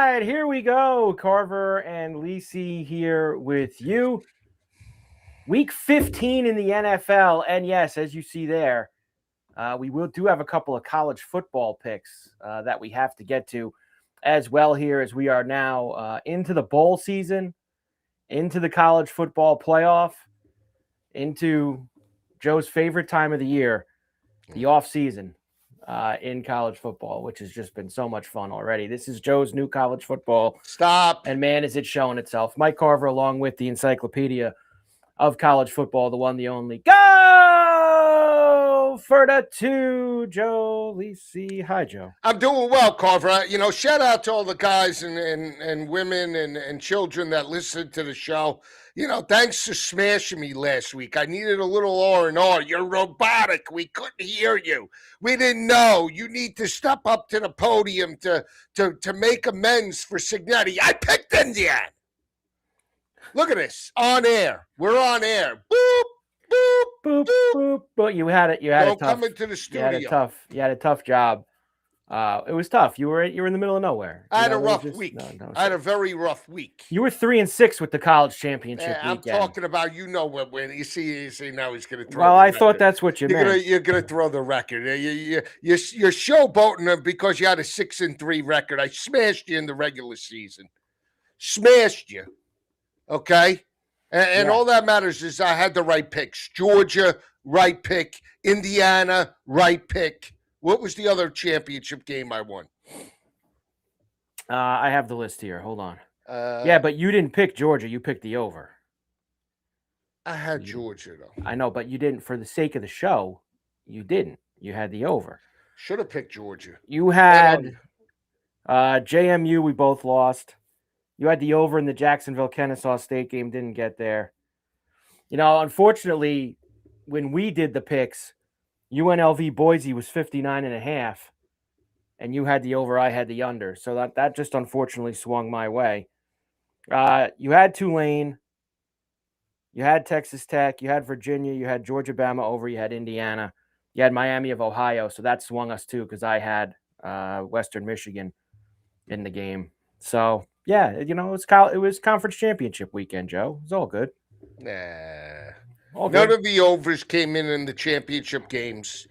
right, here we go. Carver and Lisi here with you. Week 15 in the NFL. And yes, as you see there, we do have a couple of college football picks that we have to get to as well here as we are now into the bowl season, into the college football playoff, into Joe's favorite time of the year, the off season. In college football, which has just been so much fun already. This is Joe's new college football. Stop. And man, is it showing itself. Mike Carver, along with the encyclopedia of college football, the one, the only. Go for the two, Joe Lisi. Hi, Joe. I'm doing well, Carver. Shout out to all the guys and women and children that listen to the show. Thanks for smashing me last week. I needed a little R&R. You're robotic. We couldn't hear you. We didn't know. You need to step up to the podium to make amends for Signetti. I picked Indiana. Look at this. On air. We're on air. Boop, boop, boop, boop. But you had it. You had Don't a tough. come into the studio. You had a tough job. It was tough. You were in the middle of nowhere. I had a rough week. I had a very rough week. You were 3-6 with the college championship I'm weekend. talking about when you see now he's going to throw. Well, I thought that's what you meant. You're going to throw the record. You're showboating them because you had a 6-3 record. I smashed you in the regular season. Smashed you. Okay, and all that matters is I had the right picks. Georgia, right pick. Indiana, right pick. What was the other championship game I won? I have the list here. Hold on. But you didn't pick Georgia. You picked the over. I had Georgia, though. I know, but you didn't. For the sake of the show, you didn't. You had the over. Should have picked Georgia. You had JMU. We both lost. You had the over in the Jacksonville-Kennesaw State game. Didn't get there. Unfortunately, when we did the picks, UNLV Boise was 59.5, and you had the over, I had the under. So that just unfortunately swung my way. You had Tulane, you had Texas Tech, you had Virginia, you had Georgia Bama over, you had Indiana, you had Miami of Ohio. So that swung us too because I had Western Michigan in the game. So yeah, it was conference championship weekend, Joe. It was all good. Nah. None of the overs came in the championship games.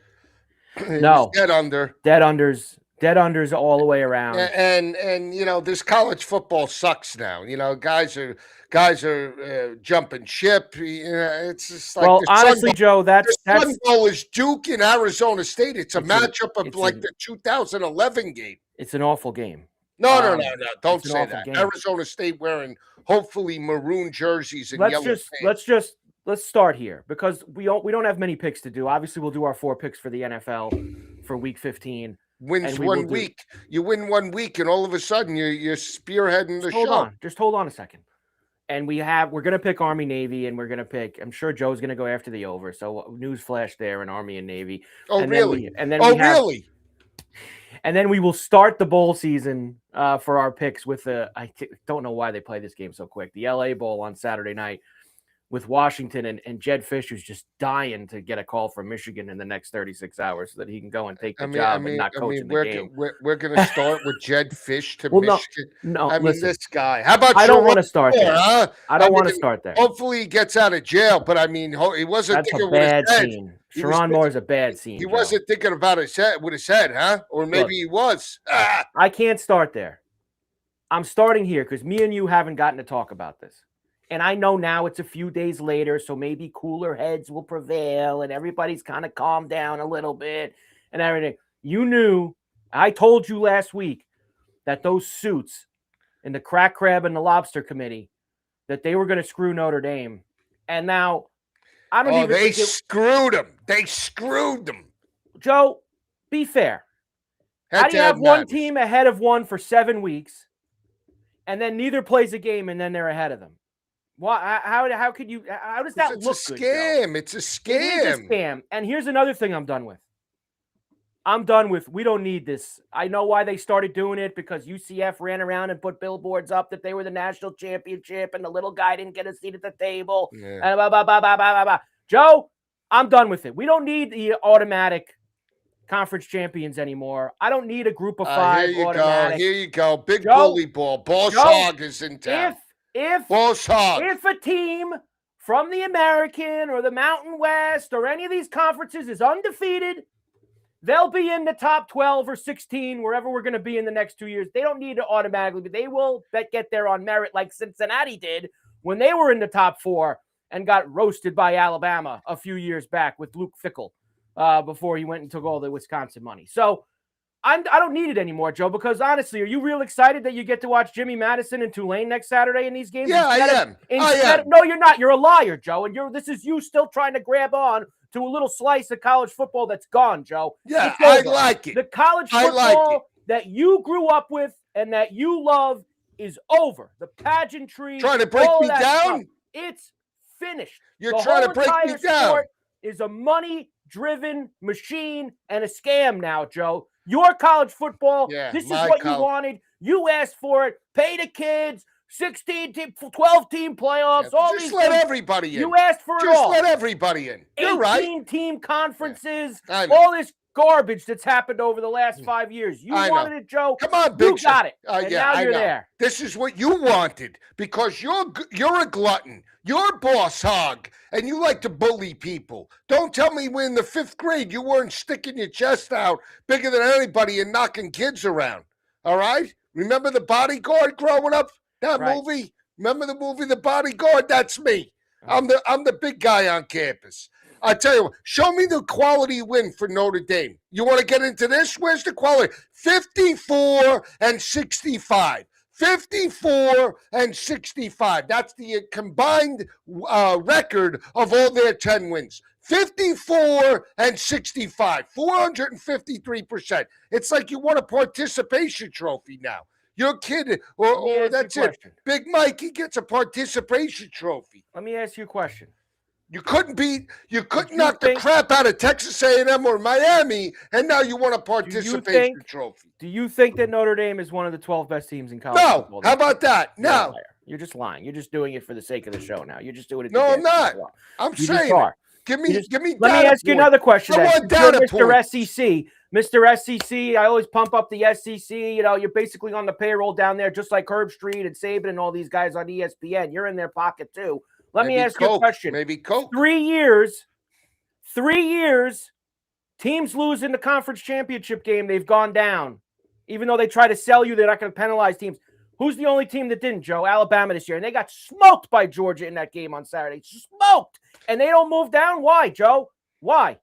No. Dead under. Dead unders all the way around. And this college football sucks now. Guys are jumping ship. It's just like honestly, Joe, the Sun Bowl is Duke and Arizona State. It's a matchup of the 2011 game. It's an awful game. No. Don't say that. Game. Arizona State wearing hopefully maroon jerseys and yellow pants. Let's start here because we don't have many picks to do. Obviously, we'll do our 4 picks for the NFL for Week 15. Wins 1 week. You win 1 week, and all of a sudden you're spearheading the show. Just hold on a second. And we're gonna pick Army Navy, and we're gonna pick. I'm sure Joe's gonna go after the over. So news flash there in Army and Navy. Oh, really? Really? And then we will start the bowl season for our picks with I don't know why they play this game so quick. The LA Bowl on Saturday night with Washington and Jed Fish, who's just dying to get a call from Michigan in the next 36 hours so that he can go and take the job and not coach in the game. We're going to start with Jed Fish to Michigan. No, listen, this guy. How about I don't want to start there. Huh? I don't want to start there. Hopefully he gets out of jail, but he wasn't That's thinking a bad with his head. scene. Sharon Moore's a bad scene. He wasn't thinking about his head with his head, huh? Or maybe he was. I can't start there. I'm starting here because me and you haven't gotten to talk about this. And I know now it's a few days later, so maybe cooler heads will prevail and everybody's kind of calmed down a little bit and everything. You knew, I told you last week that those suits in the Crack Crab and the Lobster Committee, that they were going to screw Notre Dame. And now, I don't even think screwed them. They screwed them. Joe, be fair. How do you have one team ahead of one for 7 weeks, and then neither plays a game, and then they're ahead of them? Why? How could you? How does that look good? It's a scam. It is a scam. And here's another thing I'm done with. We don't need this. I know why they started doing it because UCF ran around and put billboards up that they were the national championship and the little guy didn't get a seat at the table. Yeah. And blah, blah, blah, blah, blah, blah. Joe, I'm done with it. We don't need the automatic conference champions anymore. I don't need a group of Here five you automatic. go. Here you go. Big Joe, bully ball. Boss Hog is in town. Boss Hog. If a team from the American or the Mountain West or any of these conferences is undefeated, they'll be in the top 12 or 16, wherever we're going to be in the next 2 years. They don't need to automatically, but they will get there on merit like Cincinnati did when they were in the top 4 and got roasted by Alabama a few years back with Luke Fickell before he went and took all the Wisconsin money. So I don't need it anymore, Joe, because honestly, are you real excited that you get to watch Jimmy Madison and Tulane next Saturday in these games? Yeah, I am. No, you're not. You're a liar, Joe. And this is you still trying to grab on to a little slice of college football that's gone, Joe. Yeah, I like it. The college football that you grew up with and that you love is over. The pageantry. Trying to break me down? Stuff, it's finished. You're trying to break me down. Is a money-driven machine and a scam now, Joe. Your college football, this is what you wanted. You asked for it. Pay the kids, 16-team, 12-team playoffs, all these things. Just let everybody in. You asked for it all. Just let everybody in. You're right. 18-team conferences, all this garbage that's happened over the last 5 years. You wanted it, Joe. Come on, Big You got it. And now you're there. This is what you wanted because you're a glutton. You're a boss hog, and you like to bully people. Don't tell me when in the 5th grade you weren't sticking your chest out bigger than anybody and knocking kids around. All right? Remember The Bodyguard growing up? That movie? Remember the movie The Bodyguard? That's me. I'm the big guy on campus. I tell you what, show me the quality win for Notre Dame. You want to get into this? Where's the quality? 54-65. 54-65. That's the combined record of all their 10 wins. 54-65. 453%. It's like you won a participation trophy now. Your kid, or that's it. Big Mike, he gets a participation trophy. Let me ask you a question. You couldn't knock the crap out of Texas A&M or Miami, and now you want a participation trophy. Do you think that Notre Dame is one of the 12 best teams in college football? No. How about that? No. You're just lying. You're just doing it for the sake of the show now. You're just doing it. No, I'm not. I'm saying it. Give me Let me ask you another question. Mr. SEC. Mr. SEC, I always pump up the SEC. You're basically on the payroll down there, just like Herb Street and Saban and all these guys on ESPN. You're in their pocket too. Let me ask you a question. Maybe Coke. 3 years, teams lose in the conference championship game. They've gone down. Even though they try to sell you, they're not going to penalize teams. Who's the only team that didn't, Joe? Alabama this year. And they got smoked by Georgia in that game on Saturday. Smoked. And they don't move down? Why, Joe? Why?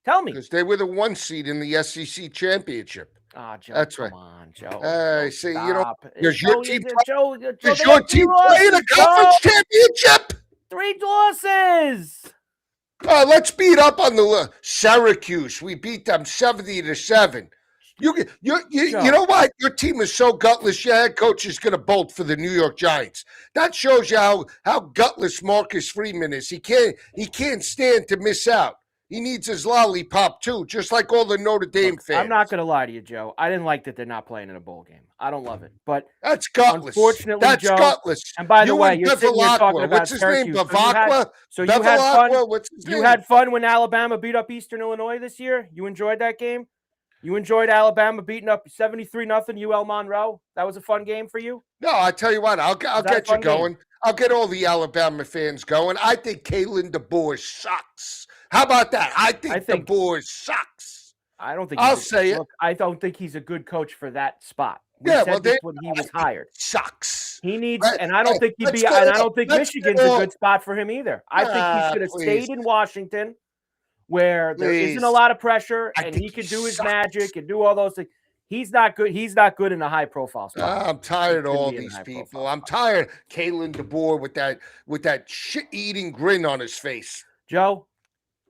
Tell me. Because they were the 1 seed in the SEC championship. Joe, that's right. Come on, Joe. See, does your team play in a conference championship? 3 losses. Let's beat up on the Syracuse. We beat them 70-7. You know what? Your team is so gutless. Your head coach is going to bolt for the New York Giants. That shows you how gutless Marcus Freeman is. He can't stand to miss out. He needs his lollipop too, just like all the Notre Dame fans. I'm not going to lie to you, Joe. I didn't like that they're not playing in a bowl game. I don't love it, but that's gutless. Unfortunately, that's Joe, gutless. And by the way, you're sitting here talking about what's his name? Bavacqua. So you had fun. You had fun when Alabama beat up Eastern Illinois this year. You enjoyed that game. You enjoyed Alabama beating up 73-0 UL Monroe. That was a fun game for you. No, I tell you what, I'll get you going. Game? I'll get all the Alabama fans going. I think Kalen DeBoer sucks. How about that? I think DeBoer sucks. I don't think I'll say it. Look, I don't think he's a good coach for that spot. When he was hired. Sucks. He needs, and I don't think and I don't think Michigan's a good spot for him either. I think he should have stayed in Washington, where there isn't a lot of pressure, and he can do his magic and do all those things. He's not good. He's not good in a high-profile spot. I'm tired of all these people. I'm tired of Kalen DeBoer with that shit-eating grin on his face. Joe,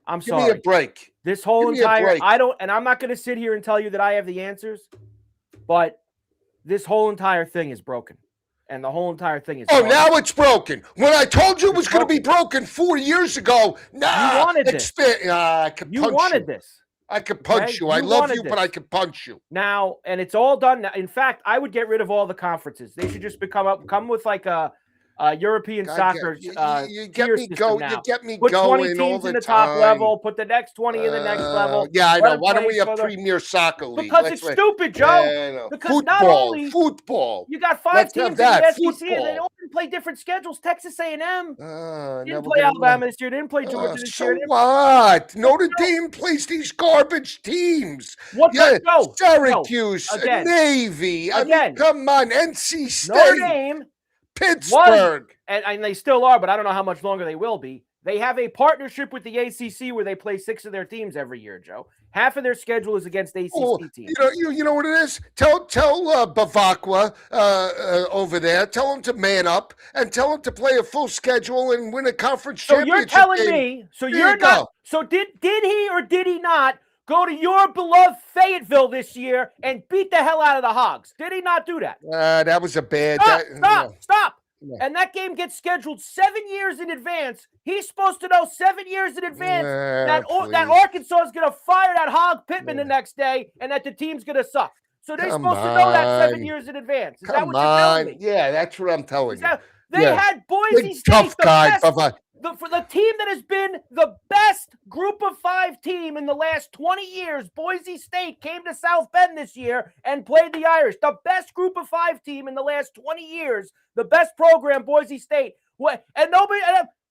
I'm sorry. Give me a break. This whole entire I'm not going to sit here and tell you that I have the answers, but this whole entire thing is broken. And the whole entire thing is broken. Now it's broken. When I told you it was going to be broken 4 years ago, you wanted this. You wanted this. I could punch you. I love you, but I could punch you. Now, and it's all done now. In fact, I would get rid of all the conferences. They should just come with like a European God, soccer you get tier me system go. now. You get me Put 20 going all teams in the the top time. level. Put the next 20 in the next level. Yeah, I Let know. them Why don't play we have for the Premier Soccer League? because it's stupid, Joe. Yeah, I know. Because not Football, only football. you got 5 Let's have teams in the that. SEC and they Football. all play different schedules. Texas A&M didn't Never play gonna know. Alabama this year. Didn't play Georgia this So year. what? Notre Dame plays these garbage teams. What Yeah, Joe? Syracuse, Again, Navy. I mean, come on, NC Notre State, Dame was, Pittsburgh. and they still are, but I don't know how much longer they will be. They have a partnership with the ACC where they play 6 of their teams every year, Joe. Half of their schedule is against ACC teams. You know what it is? Tell Bavakwa over there. Tell him to man up and tell him to play a full schedule and win a conference championship. So you're telling game. me? So there you're you not? Go. So did he or did he not go to your beloved Fayetteville this year and beat the hell out of the Hogs? Did he not do that? That was a bad. Stop. Yeah. And that game gets scheduled 7 years in advance. He's supposed to know 7 years in advance that Arkansas is going to fire that Hog Pittman the next day and that the team's going to suck. So they're supposed to know that 7 years in advance. Is that what you're telling me? Yeah, that's what I'm telling you. They had Boise State, tough guy, for the team that has been the best group of 5 team in the last 20 years. Boise State came to South Bend this year and played the Irish. The best group of 5 team in the last 20 years. The best program, Boise State. And nobody,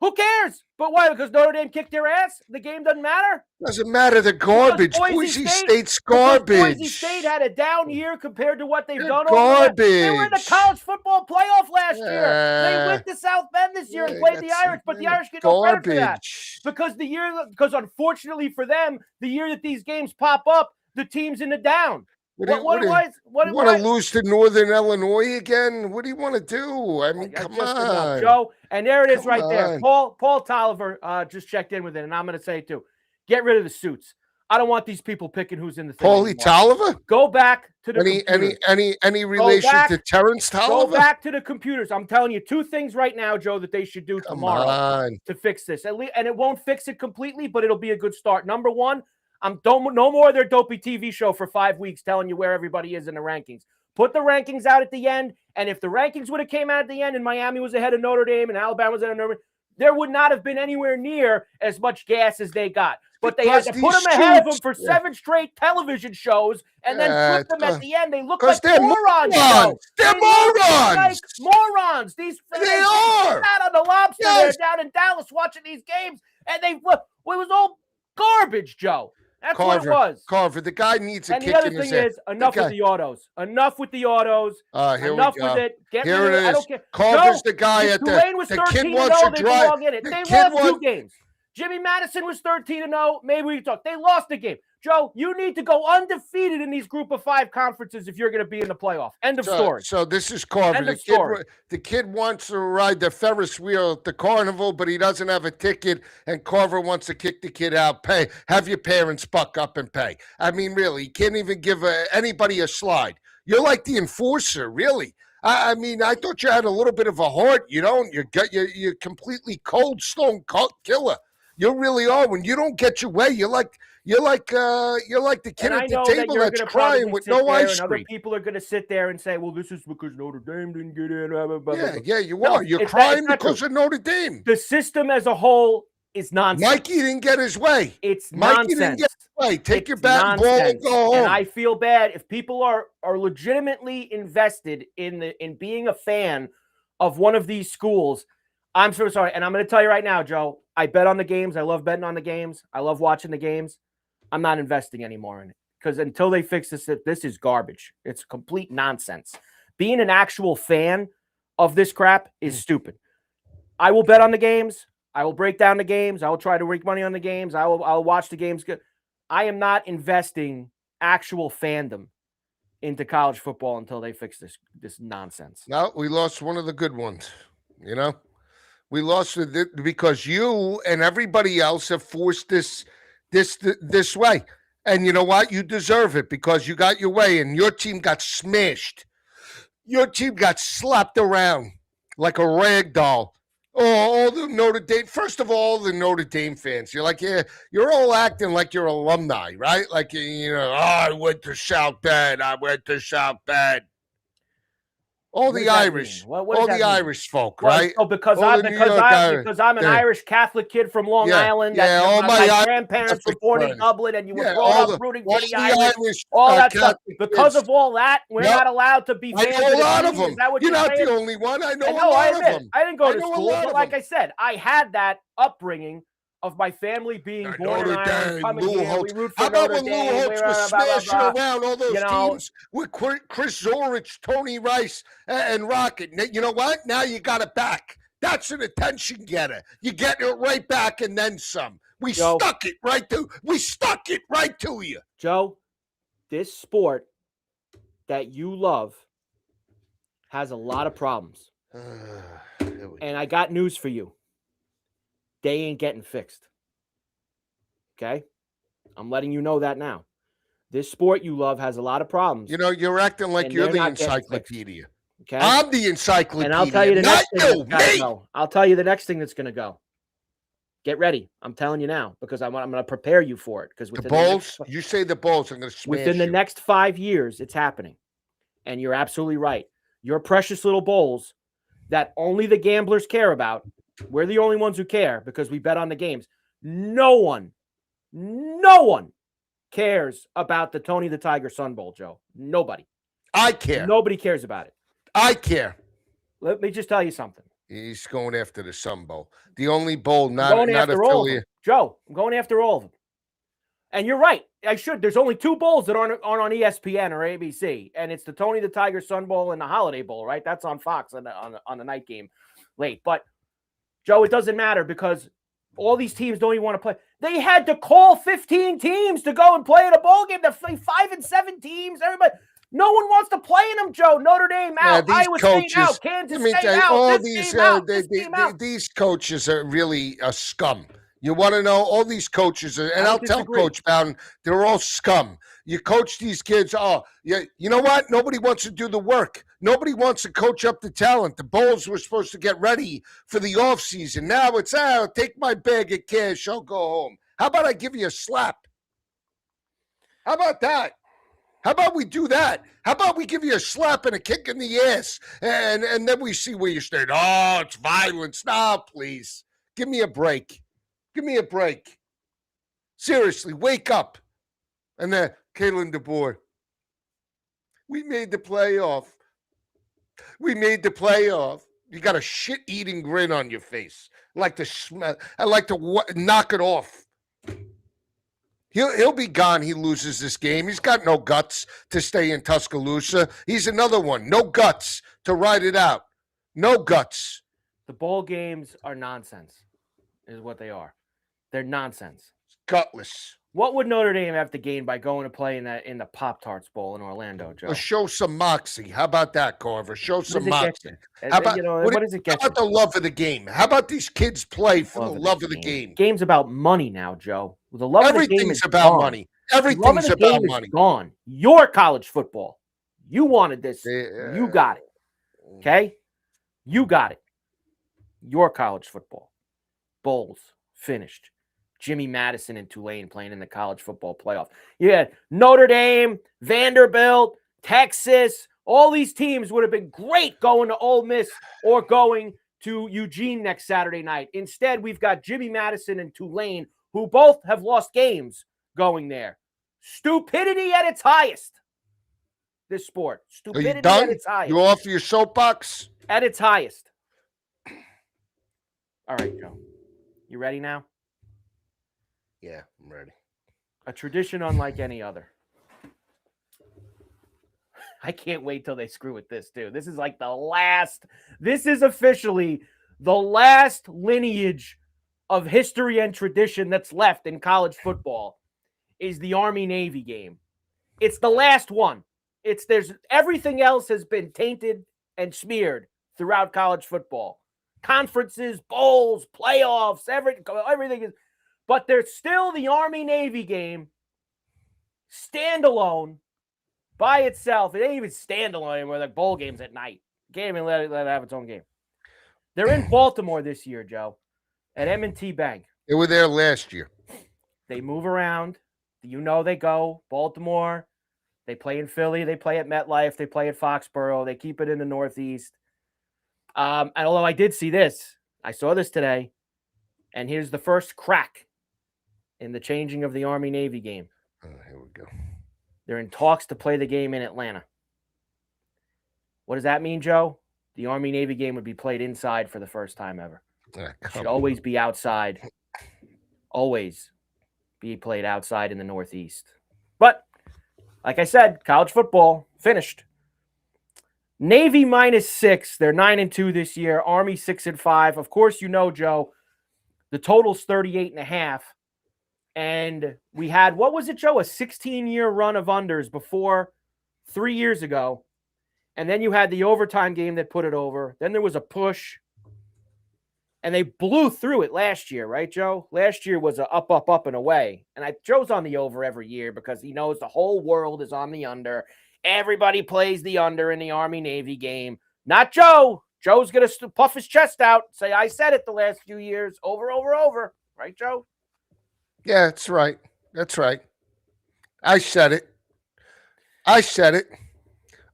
who cares? But why? Because Notre Dame kicked their ass? The game doesn't matter? Doesn't matter. The garbage. Boise State's garbage. Boise State had a down year compared to what they've done. Garbage. They were in the college football playoff last year. They went to South Bend this year and played the Irish, but the Irish get no credit for that. Because unfortunately for them, the year that these games pop up, the team's in the down. What do you want to lose to Northern Illinois again? What do you want to do? I mean, come on, Joe. And there it is right there. Paul Tolliver just checked in with it, and I'm going to say it too. Get rid of the suits. I don't want these people picking who's in the thing. Paulie Tolliver? Go back to the any relation to Terrence Tolliver? Go back to the computers. I'm telling you 2 things right now, Joe, that they should do tomorrow to fix this. And it won't fix it completely, but it'll be a good start. Number 1. No more of their dopey TV show for 5 weeks telling you where everybody is in the rankings. Put the rankings out at the end, and if the rankings would have came out at the end and Miami was ahead of Notre Dame and Alabama was ahead of Notre Dame, there would not have been anywhere near as much gas as they got. But they had to put them ahead of them for 7 straight television shows and then put them at the end. They look like morons. They're morons. Like morons. They are. Sat on the lobster there down in Dallas watching these games, and it was all garbage, Joe. That's what it was. Carver, the guy needs a kick in his head. And the other thing is, enough with the autos. Enough with the autos. Enough with it. Here it is. I don't care. Carver's the guy at Tulane was 13-0. They belong in it. They lost 2 games. Jimmy Madison was 13-0. Maybe we can talk. They lost a game. Joe, you need to go undefeated in these group of 5 conferences if you're going to be in the playoff. End of story. So this is Carver. The kid wants to ride the Ferris wheel at the carnival, but he doesn't have a ticket, and Carver wants to kick the kid out. Have your parents buck up and pay. I mean, really, you can't even give anybody a slide. You're like the enforcer, really. I mean, I thought you had a little bit of a heart. You don't. You're completely cold, stone killer. You really are. When you don't get your way, you're like the kid at the table that's crying with no ice cream. And other people are going to sit there and say, "Well, this is because Notre Dame didn't get in." Blah, blah, blah. Yeah, you are. You're crying because of Notre Dame. The system as a whole is nonsense. Mikey didn't get his way. It's Mikey nonsense. Didn't get his way. Take your bat and ball and go home. And I feel bad if people are legitimately invested in being a fan of one of these schools. I'm so sorry. And I'm going to tell you right now, Joe, I bet on the games. I love betting on the games. I love watching the games. I'm not investing anymore in it because until they fix this is garbage. It's complete nonsense. Being an actual fan of this crap is stupid. I will bet on the games. I will break down the games. I will try to make money on the games. I'll watch the games. I am not investing actual fandom into college football until they fix this nonsense. No, we lost one of the good ones, you know? We lost it because you and everybody else have forced this way. And you know what? You deserve it because you got your way and your team got smashed. Your team got slapped around like a rag doll. Oh, all the Notre Dame. First of all, the Notre Dame fans. You're like, yeah, you're all acting like you're alumni, right? Like, I went to South Bend. All What the does that Irish, mean? What all does the that mean? Irish folk, Well, right? so because All the New York Irish. because I'm an Yeah, Irish Catholic kid from Long yeah, Island, yeah. that All my, my my Irish grandparents were Catholic born in friends. Dublin, and you were Yeah, growing up rooting all for the the Irish, Irish all that stuff. Catholic Because kids. of all that, we're Yep. not allowed to be I fans know of a the lot of team. Is them. that what You're you're not saying? the only one. I know a I lot of admit them. I didn't go to know a school, lot but of like them. I said, I had that upbringing of my family being born in Notre Ireland, Dame, coming Lou here. We Holtz. root How for about Notre when Lou Dame. Holtz was Blah, blah, smashing blah. around all those teams with Chris Zorich, Tony Rice, and Rocket? You know what? Now you got it back. That's an attention getter. You get it right back and then some. We stuck it right to you. Joe, this sport that you love has a lot of problems. And I got news for you. They ain't getting fixed. Okay? I'm letting you know that now. This sport you love has a lot of problems. You know, you're acting like you're the encyclopedia. Okay? I'm the encyclopedia. And I'll tell you the next thing me. I'll tell you the next thing that's going to go. Get ready. I'm telling you now because I'm going to prepare you for it. Because the Bulls, you say the Bulls, I'm going to smash within the next 5 years, it's happening. And you're absolutely right. Your precious little Bulls that only the gamblers care about. We're the only ones who care because we bet on the games. No one cares about the Tony the Tiger Sun Bowl, Joe. Nobody. I care. Nobody cares about it. I care. Let me just tell you something. He's going after the Sun Bowl. The only bowl not after all of them. Joe, I'm going after all of them. And you're right. I should. There's only 2 bowls that aren't on ESPN or ABC, and it's the Tony the Tiger Sun Bowl and the Holiday Bowl, right? That's on Fox on the night game late. But, Joe, it doesn't matter because all these teams don't even want to play. They had to call 15 teams to go and play in a bowl game. They're 5 and 7 teams. Everybody. No one wants to play in them, Joe. Notre Dame out. Iowa State out. Kansas State out. All these coaches are really a scum. You want to know all these coaches, and I'll tell Coach Bowden, they're all scum. You coach these kids. You know what? Nobody wants to do the work. Nobody wants to coach up the talent. The Bulls were supposed to get ready for the offseason. Now it's, take my bag of cash. I'll go home. How about I give you a slap? How about that? How about we do that? How about we give you a slap and a kick in the ass, and then we see where you stand? Oh, it's violence. No, please. Give me a break. Give me a break. Seriously, wake up. And then, Kalen DeBoer, we made the playoff. You got a shit-eating grin on your face. I like to knock it off. He'll be gone. He loses this game. He's got no guts to stay in Tuscaloosa. He's another one. No guts to ride it out. No guts. The bowl games are nonsense, is what they are. They're nonsense. Gutless. What would Notre Dame have to gain by going to play in the Pop-Tarts Bowl in Orlando, Joe? Or show some moxie. How about that, Carver? Show some moxie. How about what does it get? How about the love of the game? How about these kids play for the love of the game? Game's about money now, Joe. The love of the game is about gone. money. Everything's about money. Gone. Your college football. You wanted this. You got it. Okay? You got it. Your college football. Bowls finished. Jimmy Madison and Tulane playing in the college football playoff. Yeah, Notre Dame, Vanderbilt, Texas, all these teams would have been great going to Ole Miss or going to Eugene next Saturday night. Instead, we've got Jimmy Madison and Tulane, who both have lost games going there. Stupidity at its highest. This sport. Stupidity at its highest. You off your soapbox? At its highest. All right, Joe. You ready now? Yeah, I'm ready. A tradition unlike any other. I can't wait till they screw with this, too. This is like this is officially the last lineage of history and tradition that's left in college football is the Army-Navy game. It's the last one. Everything else has been tainted and smeared throughout college football. Conferences, bowls, playoffs, everything is. But there's still the Army-Navy game, standalone, by itself. It ain't even standalone anymore, like bowl games at night. Can't even let it have its own game. They're in Baltimore this year, Joe, at M&T Bank. They were there last year. They move around. You know they go. Baltimore, They play in Philly. They play at MetLife. They play at Foxborough. They keep it in the Northeast. And although I did see this, I saw this today, and here's the first crack in the changing of the Army-Navy game. Here we go. They're in talks to play the game in Atlanta. What does that mean, Joe? The Army-Navy game would be played inside for the first time ever. It should always be outside. Always be played outside in the Northeast. But, like I said, college football finished. Navy -6. They're 9-2 this year. Army 6-5. Of course, you know, Joe, the total's 38.5. And we had, what was it, Joe? A 16-year run of unders before 3 years ago. And then you had the overtime game that put it over. Then there was a push. And they blew through it last year, right, Joe? Last year was a up, up, up, and away. And Joe's on the over every year because he knows the whole world is on the under. Everybody plays the under in the Army-Navy game. Not Joe. Joe's going to puff his chest out, say, I said it the last few years. Over, over, over. Right, Joe? Yeah, that's right. That's right. I said it.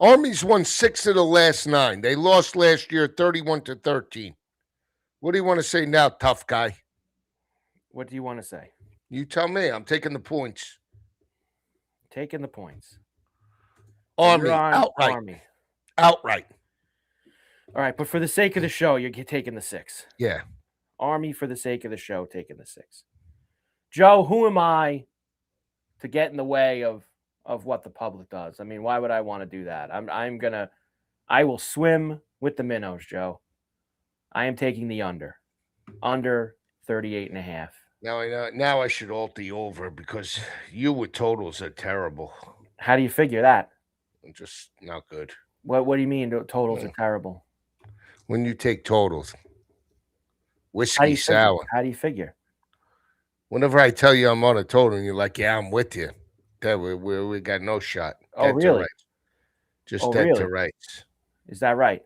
Army's won 6 of the last 9. They lost last year 31-13. What do you want to say now, tough guy? What do you want to say? You tell me. I'm taking the points. Taking the points. Army, outright. Army. Outright. All right, but for the sake of the show, you're taking the 6. Yeah. Army, for the sake of the show, taking the 6. Joe, who am I to get in the way of what the public does? I mean, why would I want to do that? I will swim with the minnows, Joe. I am taking the under 38.5. Now I should alter you over because you with totals are terrible. How do you figure that? Just not good. What do you mean totals are terrible? When you take totals. Whiskey sour. How do you figure? Whenever I tell you I'm on a total and you're like, yeah, I'm with you. We got no shot. Oh, really? Just dead to rights. Is that right?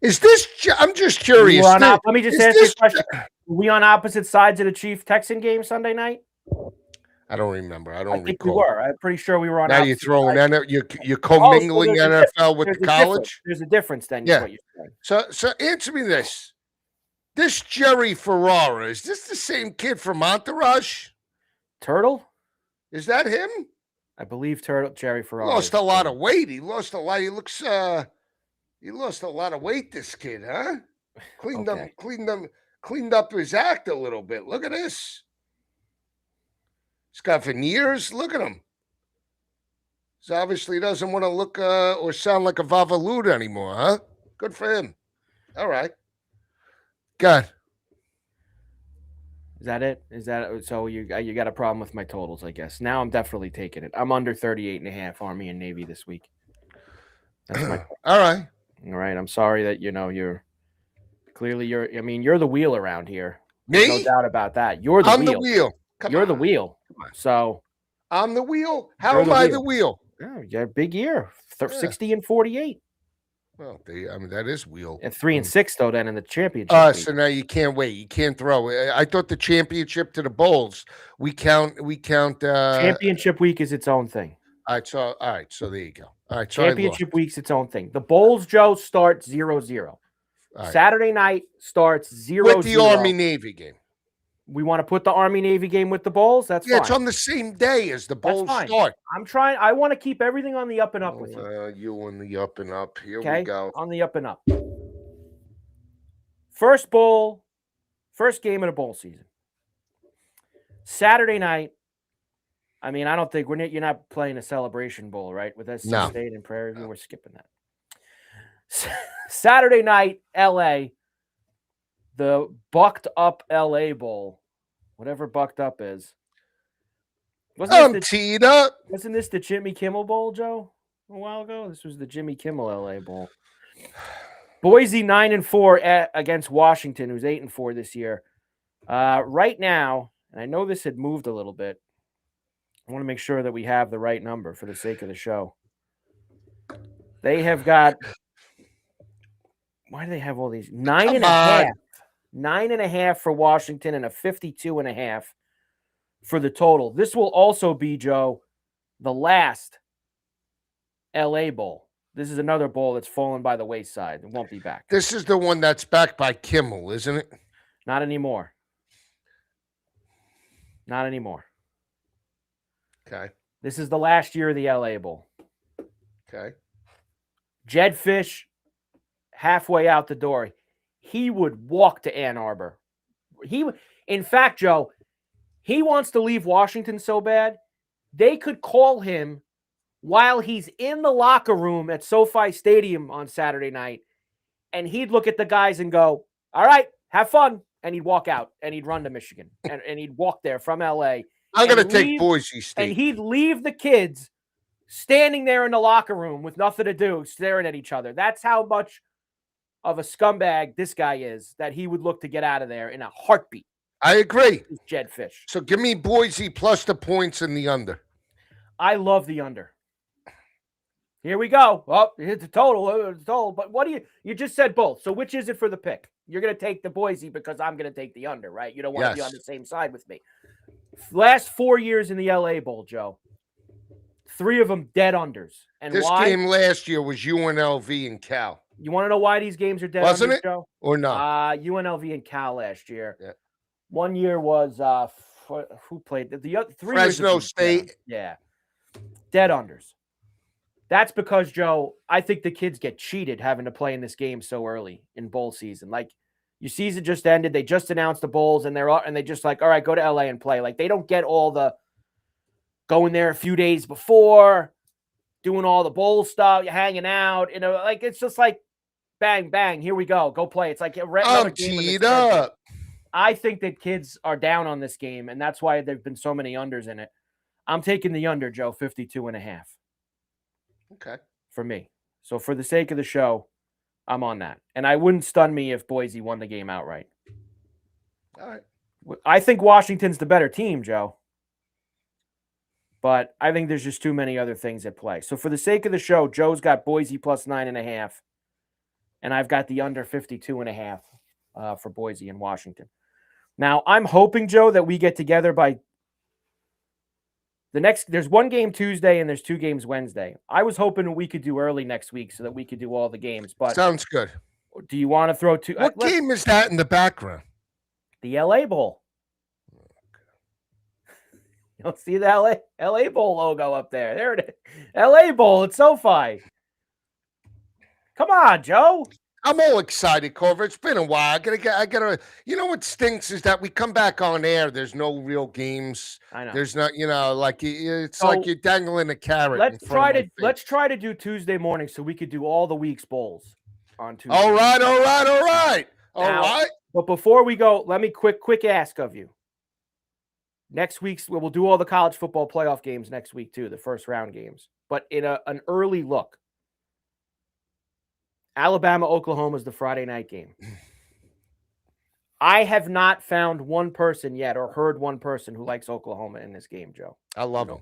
Is this? I'm just curious. Let me just ask you a question. Were we on opposite sides of the Chief-Texan game Sunday night? I don't remember. I think we were. I'm pretty sure we were on. Now you're throwing you're commingling NFL with the college. There's a difference then. Yeah. What you're saying. So answer me this. This Jerry Ferrara, is this the same kid from Entourage? Turtle? Is that him? I believe Jerry Ferrara. Lost a lot of weight. He lost a lot. He looks he lost a lot of weight, this kid, huh? Cleaned up his act a little bit. Look at this. He's got veneers. Look at him. He obviously doesn't want to look or sound like a Vavaluda anymore, huh? Good for him. All right. God. Is that it? Is that so? You got a problem with my totals, I guess. Now I'm definitely taking it. I'm under 38.5 Army and Navy this week. That's my all right. All right. I'm sorry that you're the wheel around here. Me? There's no doubt about that. You're the wheel. I'm the wheel. You're the wheel. So I'm the wheel. How am I the wheel? Yeah, you got a big year. 60-48. Well, that is wheel. And 3-6 though. Then in the championship. So now you can't wait. You can't throw. I thought the championship to the Bulls. We count. Championship week is its own thing. All right. So there you go. All right. So championship week's its own thing. The Bulls, Joe, start 0-0. Right. Saturday night starts 0-0 with the Army Navy game. We want to put the Army Navy game with the Bulls. That's fine. It's on the same day as the Bulls start. I'm trying. I want to keep everything on the up and up with you. You on the up and up. Here we go. On the up and up. First game of the bowl season. Saturday night. I mean, I don't think you're not playing a celebration bowl, right? With SC State and Prairie View, we're skipping that. Saturday night, LA. The Bucked Up LA Bowl, whatever Bucked Up is. Teed up. Wasn't this the Jimmy Kimmel Bowl, Joe? A while ago, this was the Jimmy Kimmel LA Bowl. Boise 9-4 against Washington, who's 8-4 this year. Right now, and I know this had moved a little bit. I want to make sure that we have the right number for the sake of the show. They have got. Why do they have all these 9.5? 9.5 for Washington and a 52.5 for the total. This will also be, Joe, the last LA Bowl. This is another bowl that's fallen by the wayside and won't be back. This is the one that's backed by Kimmel, isn't it? Not anymore. Not anymore. Okay. This is the last year of the LA Bowl. Okay. Jed Fish, halfway out the door, he would walk to Ann Arbor. In fact, Joe, he wants to leave Washington so bad, they could call him while he's in the locker room at SoFi Stadium on Saturday night, and he'd look at the guys and go, all right, have fun. And he'd walk out, and he'd run to Michigan, and he'd walk there from L.A. I'm going to take Boise State. And he'd leave the kids standing there in the locker room with nothing to do, staring at each other. That's how much of a scumbag this guy is, that he would look to get out of there in a heartbeat. I agree. Jed Fish. So give me Boise plus the points in the under. I love the under. Here we go. Oh, it's a total. But what do you just said both. So which is it for the pick? You're going to take the Boise because I'm going to take the under, right? You don't want to be on the same side with me. Last 4 years in the LA Bowl, Joe. 3 of them dead unders. And this why? Game last year was UNLV and Cal. You want to know why these games are dead Wasn't unders, it? Joe? Or not? UNLV and Cal last year. Yeah. 1 year was who played the other 3 Fresno years State. Yeah. Dead unders. That's because, Joe, I think the kids get cheated having to play in this game so early in bowl season. Like, your season just ended. They just announced the bowls, and they just like, all right, go to LA and play. Like, they don't get all the going there a few days before, doing all the bowl stuff, hanging out. You know, like, it's just like, bang, bang, here we go. Go play. It's like another game. Teed up. I think that kids are down on this game, and that's why there've been so many unders in it. I'm taking the under, Joe, 52.5. Okay. For me. So for the sake of the show, I'm on that. And I wouldn't stun me if Boise won the game outright. All right. I think Washington's the better team, Joe. But I think there's just too many other things at play. So for the sake of the show, Joe's got Boise plus 9.5. And I've got the under 52.5 for Boise and Washington. Now, I'm hoping, Joe, that we get together by there's 1 game Tuesday and there's 2 games Wednesday. I was hoping we could do early next week so that we could do all the games. But sounds good. Do you want to throw 2? What game is that in the background? The LA Bowl. You don't see the LA Bowl logo up there. There it is. LA Bowl at SoFi. Come on, Joe. I'm all excited, Carver. It's been a while. I gotta. You know what stinks is that we come back on air. There's no real games. I know. There's not. Like it's like you're dangling a carrot. Let's try to do Tuesday morning so we could do all the week's bowls on Tuesday. All right. But before we go, let me quick ask of you. Next week's we'll do all the college football playoff games next week too, the first round games. But in an early look. Alabama, Oklahoma is the Friday night game. I have not found one person yet or heard one person who likes Oklahoma in this game, Joe. I love them.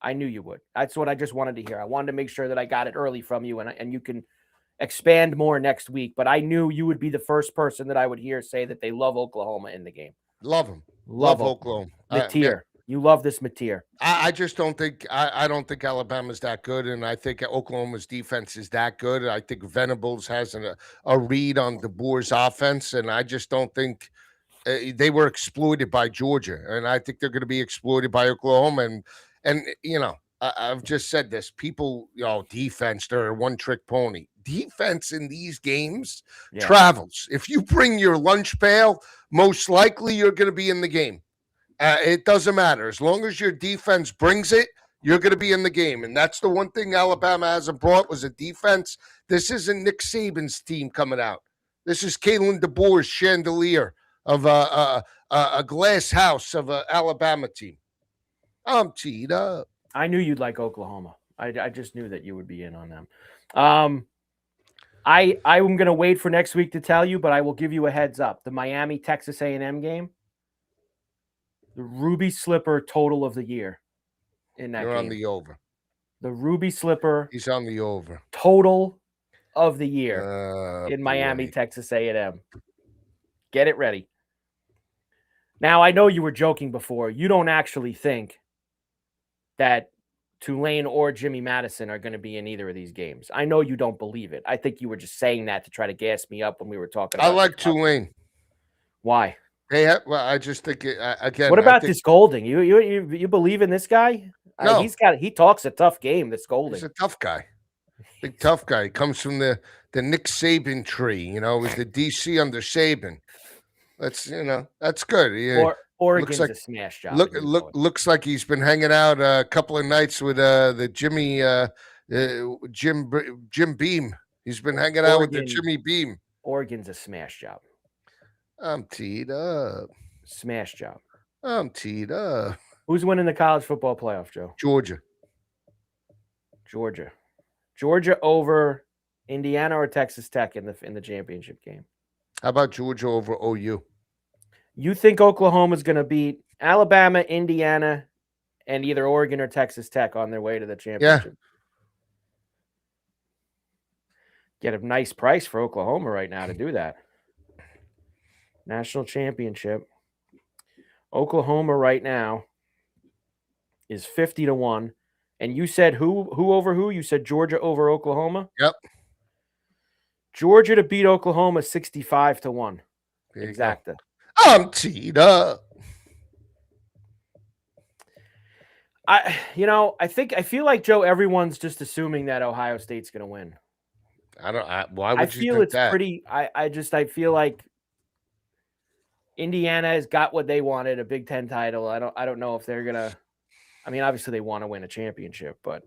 I knew you would. That's what I just wanted to hear. I wanted to make sure that I got it early from you, and you can expand more next week. But I knew you would be the first person that I would hear say that they love Oklahoma in the game. Love them. Love Oklahoma. Mateer. You love this Mateer. I just don't think I don't think Alabama's that good, and I think Oklahoma's defense is that good. I think Venables has a read on DeBoer's offense, and I just don't think they were exploited by Georgia, and I think they're going to be exploited by Oklahoma. And I've just said this: people, defense, they're a one-trick pony. Defense in these games travels. If you bring your lunch pail, most likely you're going to be in the game. It doesn't matter. As long as your defense brings it, you're going to be in the game. And that's the one thing Alabama hasn't brought was a defense. This isn't Nick Saban's team coming out. This is Kalen DeBoer's chandelier of a glass house of an Alabama team. I'm teed up. I knew you'd like Oklahoma. I just knew that you would be in on them. I'm going to wait for next week to tell you, but I will give you a heads up. The Miami Texas A&M game. The Ruby Slipper total of the year in that game. You're on the over. The Ruby Slipper. He's on the over. Total of the year in Miami, Texas A&M. Get it ready. Now, I know you were joking before. You don't actually think that Tulane or Jimmy Madison are going to be in either of these games. I know you don't believe it. I think you were just saying that to try to gas me up when we were talking I about like this. Tulane. Why? Well, I just think again. What about I think, this Golding? You believe in this guy? No. He talks a tough game. This Golding. He's a tough guy. Big tough guy. He comes from the Nick Saban tree. He's the DC under Saban. That's good. Oregon's like, a smash job. Looks like he's been hanging out a couple of nights with the Jimmy Jim Beam. He's been hanging out with the Jimmy Beam. Oregon's a smash job. I'm teed up. Smash job. I'm teed up. Who's winning the college football playoff, Joe? Georgia over Indiana or Texas Tech in the championship game. How about Georgia over OU? You think Oklahoma's going to beat Alabama, Indiana, and either Oregon or Texas Tech on their way to the championship? Yeah. Get a nice price for Oklahoma right now to do that. National championship. Oklahoma right now is 50-1. And you said who over who? You said Georgia over Oklahoma? Yep. Georgia to beat Oklahoma 65-1. Exactly. I'm teed up. I feel like, Joe, everyone's just assuming that Ohio State's going to win. Why would you think that? I feel like Indiana has got what they wanted, a Big Ten title. I don't know if they're going to, obviously they want to win a championship, but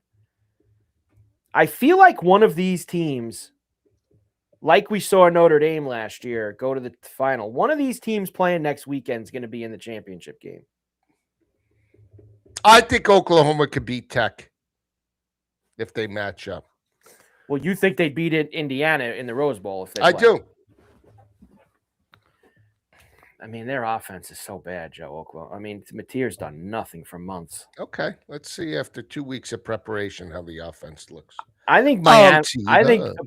I feel like one of these teams, like we saw Notre Dame last year, go to the final. One of these teams playing next weekend is going to be in the championship game. I think Oklahoma could beat Tech if they match up. Well, you think they'd beat Indiana in the Rose Bowl if they play? I do. Their offense is so bad, Joe. Oklahoma. Mateer's done nothing for months. Okay, let's see after 2 weeks of preparation how the offense looks. I think Miami.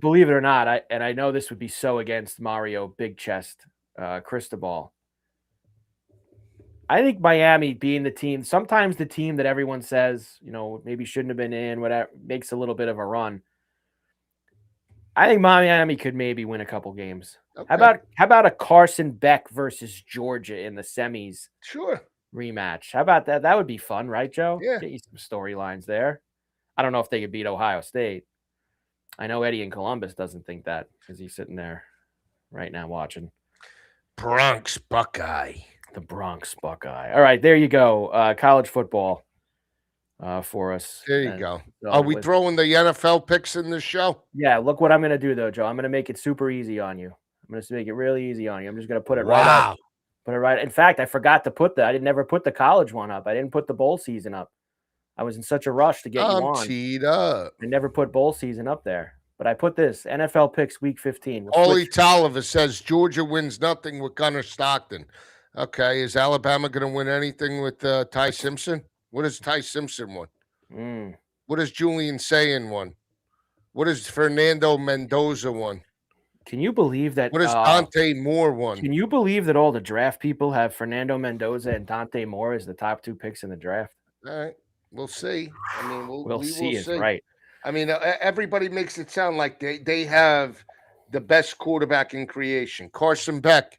Believe it or not, I know this would be so against Mario Big Chest Cristobal. I think Miami being the team, sometimes the team that everyone says, maybe shouldn't have been in, whatever, makes a little bit of a run. I think Miami could maybe win a couple games. Okay. How about a Carson Beck versus Georgia in the semis? Sure. Rematch. How about that? That would be fun, right, Joe? Yeah. Get you some storylines there. I don't know if they could beat Ohio State. I know Eddie in Columbus doesn't think that because he's sitting there right now watching. Bronx Buckeye. The Bronx Buckeye. All right, there you go. College football for us. There you go. Are we throwing the NFL picks in this show? Yeah, look what I'm going to do, though, Joe. I'm going to make it super easy on you. I'm going to make it really easy on you. I'm just going to put it right up. Put it right. In fact, I forgot to put I never put the college one up. I didn't put the bowl season up. I was in such a rush to get you on. Teed up. I never put bowl season up there. But I put this NFL picks week 15. Ollie Tolliver says Georgia wins nothing with Gunnar Stockton. Okay, is Alabama going to win anything with Ty Simpson? What has Ty Simpson won? What has Julian Sayin won? What has Fernando Mendoza won? Can you believe that? What has Dante Moore won? Can you believe that all the draft people have Fernando Mendoza and Dante Moore as the top 2 picks in the draft? All right, we'll see. We'll see. Is right. Everybody makes it sound like they have the best quarterback in creation. Carson Beck,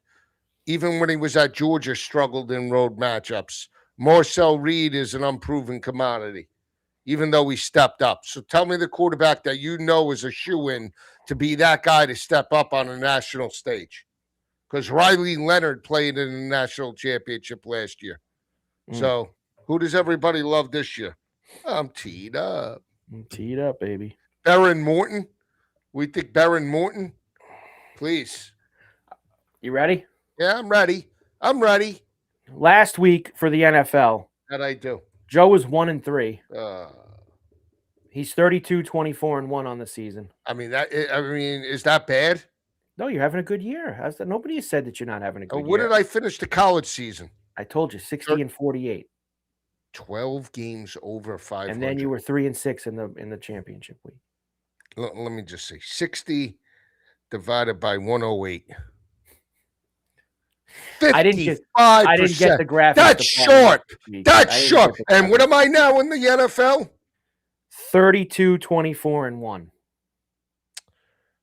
even when he was at Georgia, struggled in road matchups. Marcel Reed is an unproven commodity, even though he stepped up. So tell me the quarterback that is a shoo-in to be that guy to step up on a national stage. Because Riley Leonard played in the national championship last year. So who does everybody love this year? I'm teed up. Teed up, baby. Baron Morton. We think Baron Morton. Please. You ready? Yeah, I'm ready. Last week for the NFL. That I do. Joe was 1-3. He's 32-24-1 on the season. Is that bad? No, you're having a good year. Nobody has said that you're not having a good year. What did I finish the college season? I told you 60-48. 12 games over 500. And then you were 3-6 in the championship week. Let me just say 60 divided by 108. 55%. I didn't get the graphics. That's short. That's short. And what am I now in the NFL? 32, 24, and 1.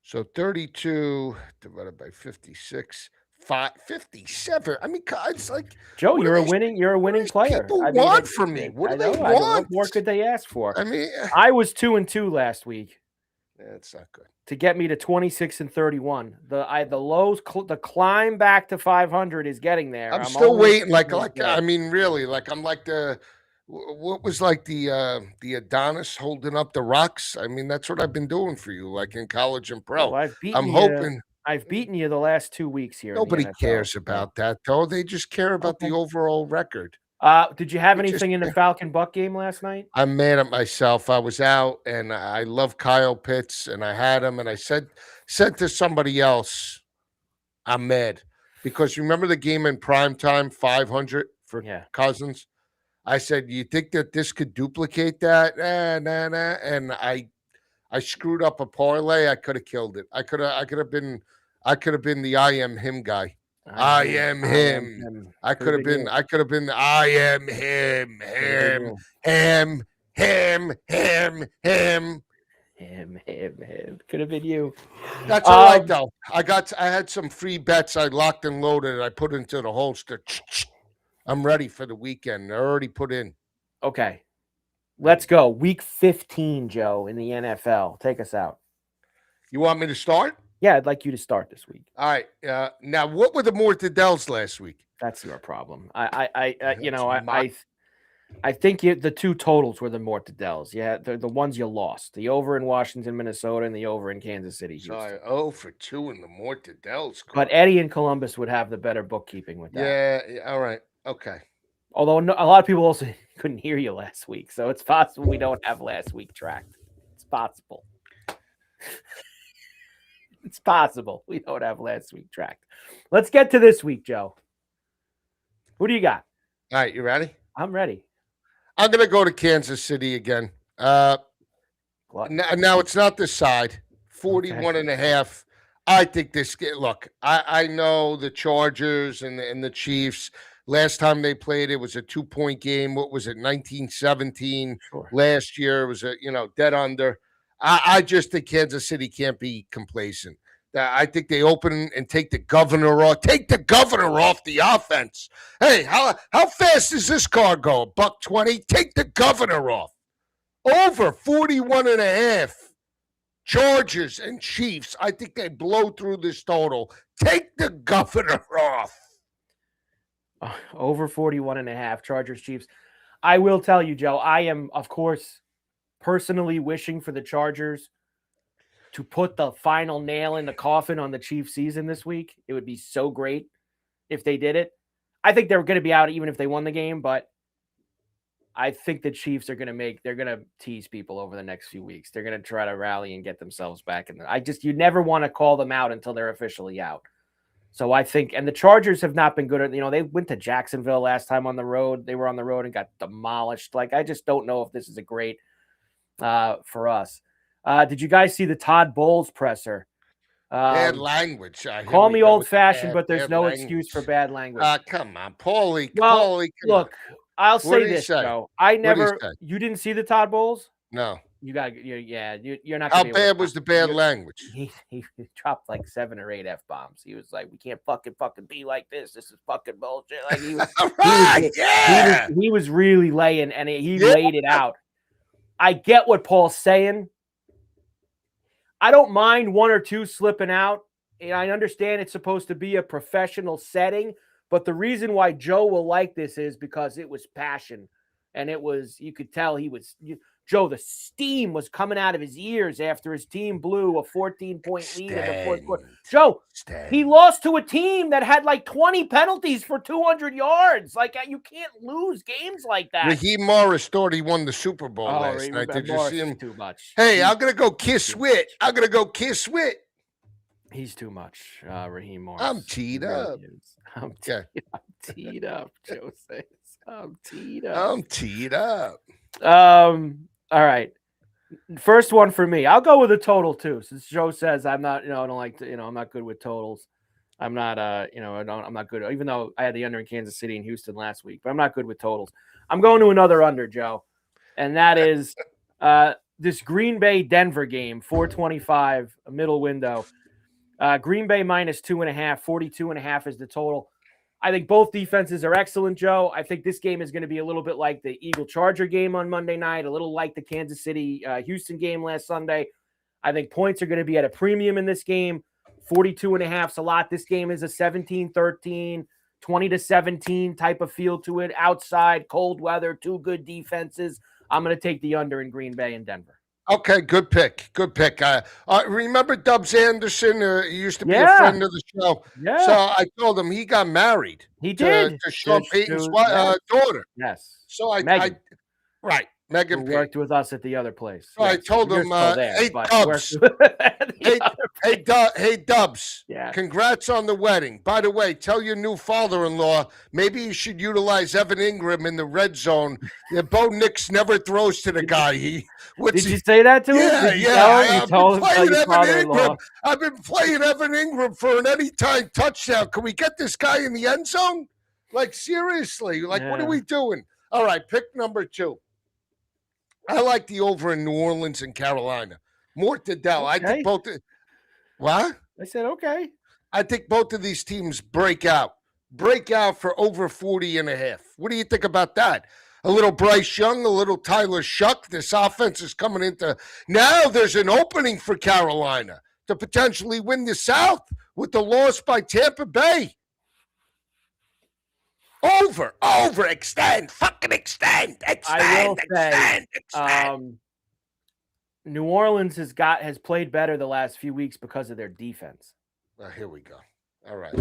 So 32 divided by 56, 57. I mean, God, it's like, Joe, what do you're a these, winning these player. people I mean, want from me? What I do they know. want? What more could they ask for? I mean, I was 2-2 last week it's not good. to get me to 26 and 31. The climb back to 500 is getting there. I'm still only waiting. Like, yeah. I mean, really, like, I'm like what was like the Adonis holding up the rocks. I mean, that's what I've been doing for you, like in college and pro. Well, I'm hoping. I've beaten you the last 2 weeks here in the Nobody NFL. cares about that, though. They just care about the Okay. overall record. Did you have They just anything in the Falcon Buck game last night? I'm mad at myself. I was out, and I love Kyle Pitts, and I had him, and I said to somebody else, I'm mad because you remember the game in prime time, 500 for Yeah. Cousins. I said, you think that this could duplicate that? Nah. And I screwed up a parlay. I could have killed it. I could have been the I am him guy. I am him. I could have been the I am him, him. Could have been you. That's all right though. I had some free bets I locked and loaded. I put into the holster. I'm ready for the weekend. I already put in. Okay. Let's go. Week 15, Joe, in the NFL. Take us out. You want me to start? Yeah, I'd like you to start this week. All right. Now, what were the Mortadells last week? That's your problem. I think the two totals were the Mortadells. Yeah, the ones you lost. The over in Washington, Minnesota, and the over in Kansas City, Houston. Sorry, 0 for 2 in the Mortadells. But Eddie in Columbus would have the better bookkeeping with that. Yeah, all right. Okay. Although a lot of people also couldn't hear you last week, so it's possible we don't have last week tracked. It's possible. It's possible we don't have last week tracked. Let's get to this week, Joe. Who do you got? All right, you ready? I'm ready. I'm going to go to Kansas City again. Now it's not this side. 41 and a half. I think this – look, I know the Chargers and the Chiefs. Last time they played, it was a 2-point game. What was it, 1917? Sure. Last year, it was dead under. I just think Kansas City can't be complacent. I think they open and take the governor off. Take the governor off the offense. Hey, how fast does this car go? $120? Take the governor off. Over 41 and a half. Chargers and Chiefs. I think they blow through this total. Take the governor off. Over 41 and a half. Chargers, Chiefs. I will tell you, Joe, I am, of course, personally wishing for the Chargers to put the final nail in the coffin on the Chiefs season this week. It would be so great if they did it. I think they're going to be out even if they won the game, but I think the Chiefs are going to tease people over the next few weeks. They're going to try to rally and get themselves back. And you never want to call them out until they're officially out. So I think, and the Chargers have not been good. They went to Jacksonville last time on the road. They were on the road and got demolished. Like, I just don't know if this is a great for us. Did you guys see the Todd Bowles presser? Bad language. Call me old-fashioned, but there's no excuse for bad language. Come on, Paulie. Well, Paulie, look, I'll say this, Joe. You didn't see the Todd Bowles? No. You're not. How bad was the bad language? He dropped like 7 or 8 F-bombs. He was like, "We can't fucking be like this. This is fucking bullshit." Like he was really laying, and he laid it out. I get what Paul's saying. I don't mind 1 or 2 slipping out. And I understand it's supposed to be a professional setting, but the reason why Joe will like this is because it was passion. And you could tell Joe, the steam was coming out of his ears after his team blew a 14-point lead in the fourth quarter. Joe, he lost to a team that had like 20 penalties for 200 yards. Like, you can't lose games like that. Raheem Morris thought he won the Super Bowl last night. Did you see him? Too much. Hey, I'm going to go kiss Wit. He's too much, Raheem Morris. I'm teed up. I'm teed up, Joe says. I'm teed up. All right. First one for me. I'll go with a total too. Since Joe says I'm not, I don't like to, I'm not good with totals. I'm not, I'm not good. Even though I had the under in Kansas City and Houston last week, but I'm not good with totals. I'm going to another under, Joe, and that is This Green Bay Denver game, 425, a middle window. Green Bay minus 2.5, 42.5 is the total. I think both defenses are excellent, Joe. I think this game is going to be a little bit like the Eagle Charger game on Monday night, a little like the Kansas City Houston game last Sunday. I think points are going to be at a premium in this game. 42.5 is a lot. This game is a 17-13, 20-17 type of feel to it. Outside, cold weather, two good defenses. I'm going to take the under in Green Bay and Denver. Okay, good pick. Good pick. Remember Dubs Anderson? He used to be a friend of the show. Yeah. So I told him he got married. He did. To Sean Payton's daughter. Yes. So Megan. Megan who worked with us at the other place. So yes. I told him, hey, Dubs. Hey, Dubs. Yeah. Congrats on the wedding. By the way, tell your new father-in-law, maybe you should utilize Evan Ingram in the red zone. Bo Nix never throws to the guy. Did you say that to him? Yeah. I've been playing Evan Ingram for an anytime touchdown. Can we get this guy in the end zone? Like, seriously. Like, What are we doing? All right, pick number 2. I like the over in New Orleans and Carolina. Mortadell. Okay. I think both. What? I said, okay. I think both of these teams break out for over 40.5. What do you think about that? A little Bryce Young, a little Tyler Shuck. This offense is coming into. Now there's an opening for Carolina to potentially win the South with the loss by Tampa Bay. Extend, fucking extend. I will say, New Orleans has played better the last few weeks because of their defense. Here we go. All right.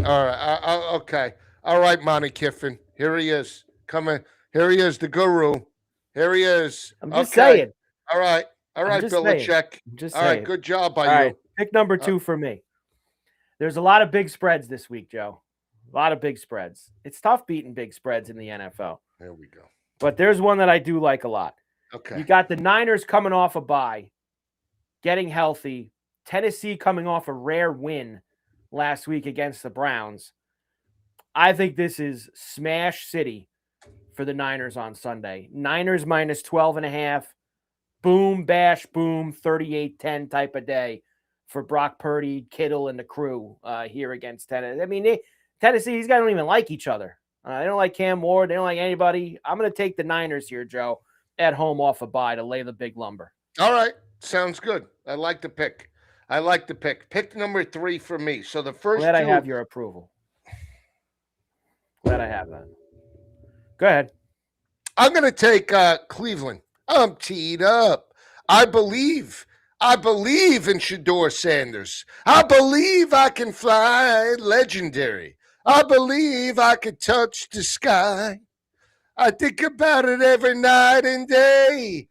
Okay. All right, Monty Kiffin. Here he is. Coming. Here he is, the guru. Here he is. I'm just saying. All right, Belichick. All right, good job by you. Right. Pick number 2 for me. There's a lot of big spreads this week, Joe. A lot of big spreads. It's tough beating big spreads in the NFL. There we go. But there's one that I do like a lot. Okay. You got the Niners coming off a bye, getting healthy. Tennessee coming off a rare win last week against the Browns. I think this is smash city for the Niners on Sunday. Niners minus 12.5. Boom, bash, boom, 38-10 type of day for Brock Purdy, Kittle, and the crew here against Tennessee. I mean, Tennessee, these guys don't even like each other. They don't like Cam Ward. They don't like anybody. I'm going to take the Niners here, Joe, at home off a bye to lay the big lumber. All right. Sounds good. I like the pick. Pick number 3 for me. So the first Glad I have your approval. Glad I have that. Go ahead. I'm going to take Cleveland. I'm teed up. I believe in Shedeur Sanders. I believe I can fly. Legendary. I believe I can touch the sky. I think about it every night and day.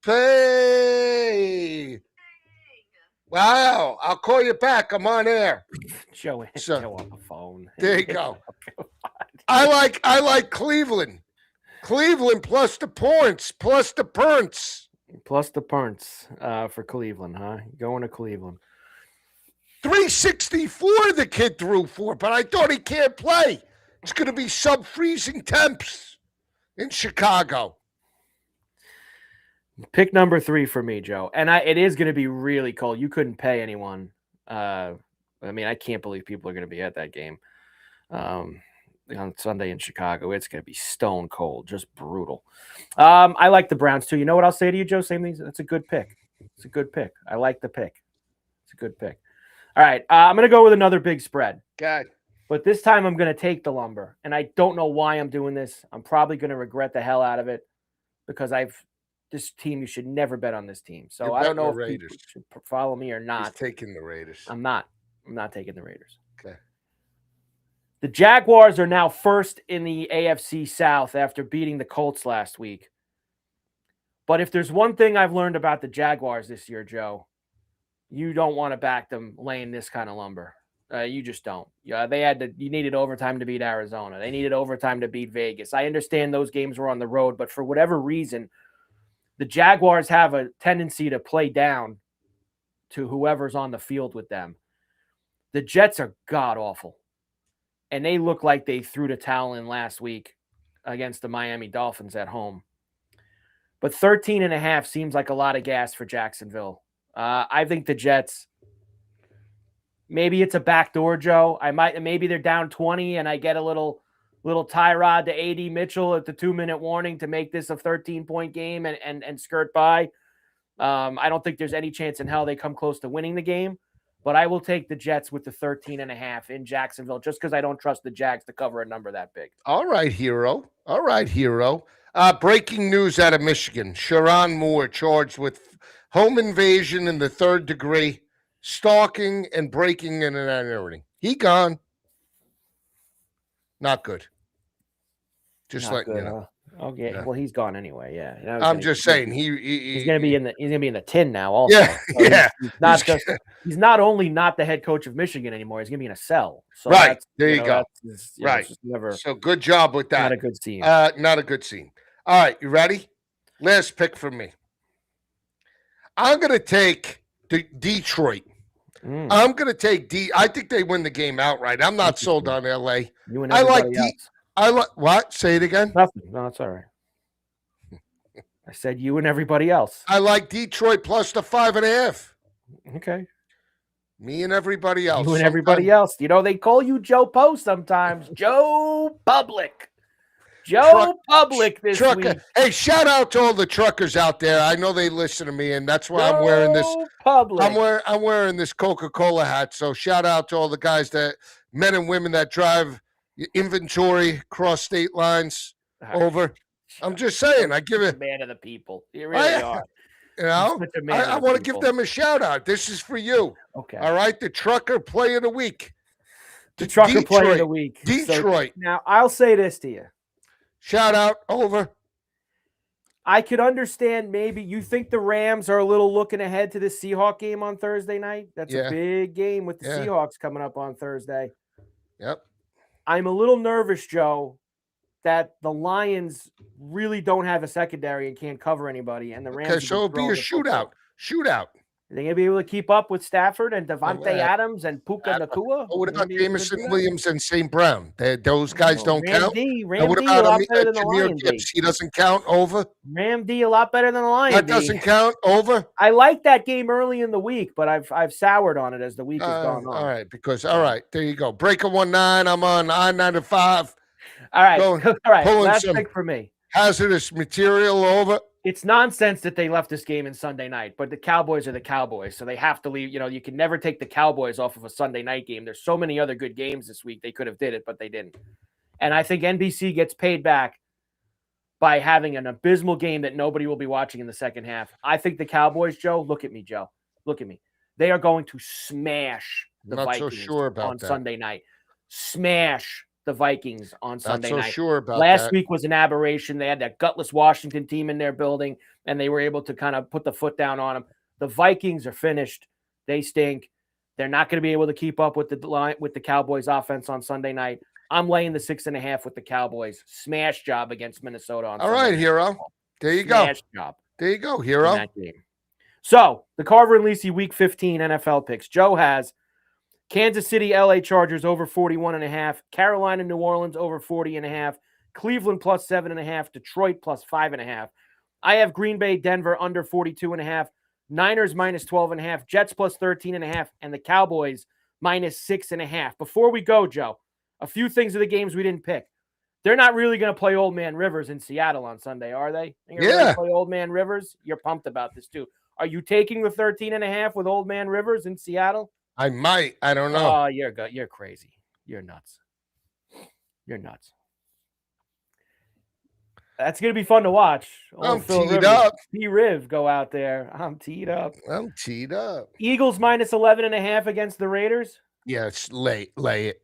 Play. Wow. I'll call you back. I'm on air. Joe on the phone. There you go. I like Cleveland. Cleveland plus the points, plus the punts. Plus the punts for Cleveland, huh? Going to Cleveland. 364 the kid threw for, but I thought he can't play. It's going to be sub-freezing temps in Chicago. Pick number 3 for me, Joe. And it is going to be really cold. You couldn't pay anyone. I can't believe people are going to be at that game on Sunday in Chicago. It's going to be stone cold, just brutal. I like the Browns, too. You know what I'll say to you, Joe? Same thing. That's a good pick. It's a good pick. I like the pick. It's a good pick. All right. I'm going to go with another big spread. God. But this time I'm going to take the lumber. And I don't know why I'm doing this. I'm probably going to regret the hell out of it because this team, you should never bet on this team. So I don't know if people should follow me or not. He's taking the Raiders. I'm not taking the Raiders. Okay. The Jaguars are now first in the AFC South after beating the Colts last week. But if there's one thing I've learned about the Jaguars this year, Joe, you don't want to back them laying this kind of lumber. You just don't. Yeah, you needed overtime to beat Arizona. They needed overtime to beat Vegas. I understand those games were on the road, but for whatever reason, the Jaguars have a tendency to play down to whoever's on the field with them. The Jets are god-awful. And they look like they threw the towel in last week against the Miami Dolphins at home. But 13.5 seems like a lot of gas for Jacksonville. I think the Jets, maybe it's a backdoor, Joe. Maybe they're down 20 and I get a little Tyrod to AD Mitchell at the 2-minute warning to make this a 13-point game and skirt by. I don't think there's any chance in hell they come close to winning the game, but I will take the Jets with the 13.5 in Jacksonville just because I don't trust the Jags to cover a number that big. All right, hero. All right, hero. Breaking news out of Michigan. Sharon Moore charged with home invasion in the 3rd degree, stalking and breaking in and everything. He gone. Not good. Just letting you know. Okay, yeah. Well, he's gone anyway. Yeah, I'm just saying he's going to be in the tin now. Also, yeah, so yeah. He's not only not the head coach of Michigan anymore. He's going to be in a cell. So right there, you go. Right. Never, so good job with that. Not a good scene. Not a good scene. All right, you ready? Last pick for me. I'm going to take Detroit. I'm going to take I think they win the game outright. I'm not sold on LA. You and everybody else. I like what? Say it again. Nothing. No, it's all right. I said you and everybody else. I like Detroit plus the 5.5. Okay. Me and everybody else. You and everybody else. You know, they call you Joe Poe sometimes. Joe Public. Public this week. Hey, shout out to all the truckers out there. I know they listen to me, and that's why I'm wearing this. Public. I'm wearing this Coca-Cola hat. So shout out to all the men and women that drive inventory cross state lines over. I'm just saying. I give it. Man of the people. You really are. You know, I want to give them a shout out. This is for you. Okay. All right. The trucker play of the week. The trucker play of the week. Detroit. So, now, I'll say this to you. Shout out. Over. I could understand maybe you think the Rams are a little looking ahead to the Seahawks game on Thursday night. That's a big game with the Seahawks coming up on Thursday. Yep. I'm a little nervous, Joe, that the Lions really don't have a secondary and can't cover anybody. And the Rams. Okay, so it'll be a shootout. Shootout. Are they going to be able to keep up with Stafford and Devontae Adams and Puka Nakua? What about Jameson Williams and St. Brown? Those guys don't count. What about a lot better than the Lions? He doesn't count. Over. Ram D a lot better than the Lions. That doesn't count. Over. I like that game early in the week, but I've soured on it as the week has gone on. All right, all right, there you go. Breaker 1-9. I'm on I-95. All right, all right. Last pick for me. Hazardous material. Over. It's nonsense that they left this game in Sunday night, but the Cowboys are the Cowboys, so they have to leave. You know, you can never take the Cowboys off of a Sunday night game. There's so many other good games this week. They could have did it, but they didn't. And I think NBC gets paid back by having an abysmal game that nobody will be watching in the second half. I think the Cowboys, Joe, look at me, Joe. Look at me. They are going to smash the Vikings on Sunday night. Smash the Vikings on Sunday night. Not so sure about Last week was an aberration. They had that gutless Washington team in their building, and they were able to kind of put the foot down on them. The Vikings are finished. They stink. They're not going to be able to keep up with the Cowboys offense on Sunday night. I'm laying the 6.5 with the Cowboys. Smash job against Minnesota on Sunday. All right, hero. There you go. Smash job. There you go, hero. That game. So the Carver and Lisi Week 15 NFL picks. Joe has Kansas City, LA Chargers over 41.5. Carolina, New Orleans over 40.5. Cleveland plus 7.5. Detroit plus 5.5. I have Green Bay, Denver under 42.5. Niners minus 12.5. Jets plus 13.5. And the Cowboys minus 6.5. Before we go, Joe, a few things of the games we didn't pick. They're not really going to play Old Man Rivers in Seattle on Sunday, are they? Yeah. Play Old Man Rivers? You're pumped about this too. Are you taking the 13.5 with Old Man Rivers in Seattle? I might. I don't know. Oh, you're crazy. You're nuts. You're nuts. That's going to be fun to watch. I'm teed up. P-Riv go out there. I'm teed up. I'm teed up. Eagles minus 11.5 against the Raiders. Yes, lay it.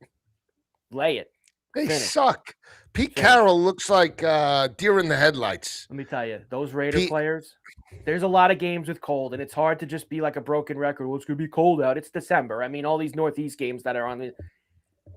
Lay it. They suck. Pete Carroll looks like deer in the headlights. Let me tell you, those Raider players, there's a lot of games with cold, and it's hard to just be like a broken record. Well, it's going to be cold out. It's December. I mean, all these Northeast games that are on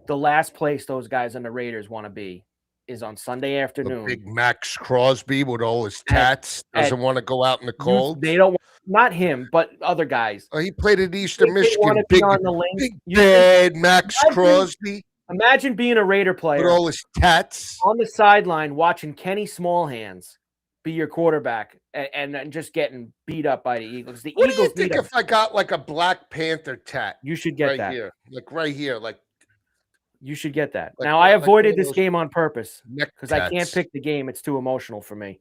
the last place those guys on the Raiders want to be is on Sunday afternoon. The big Max Crosby with all his tats doesn't want to go out in the cold. They don't. Not him, but other guys. Oh, he played at Eastern Michigan. Big Max Crosby. Imagine being a Raider player with all his tats on the sideline watching Kenny Smallhands be your quarterback and just getting beat up by the Eagles. The What do you Eagles think need if I got like a Black Panther tat you should get right that. here, like You should get that. Like Now, one- I like one avoided of this those game on purpose neck because I can't tats. pick the game. It's too emotional for me.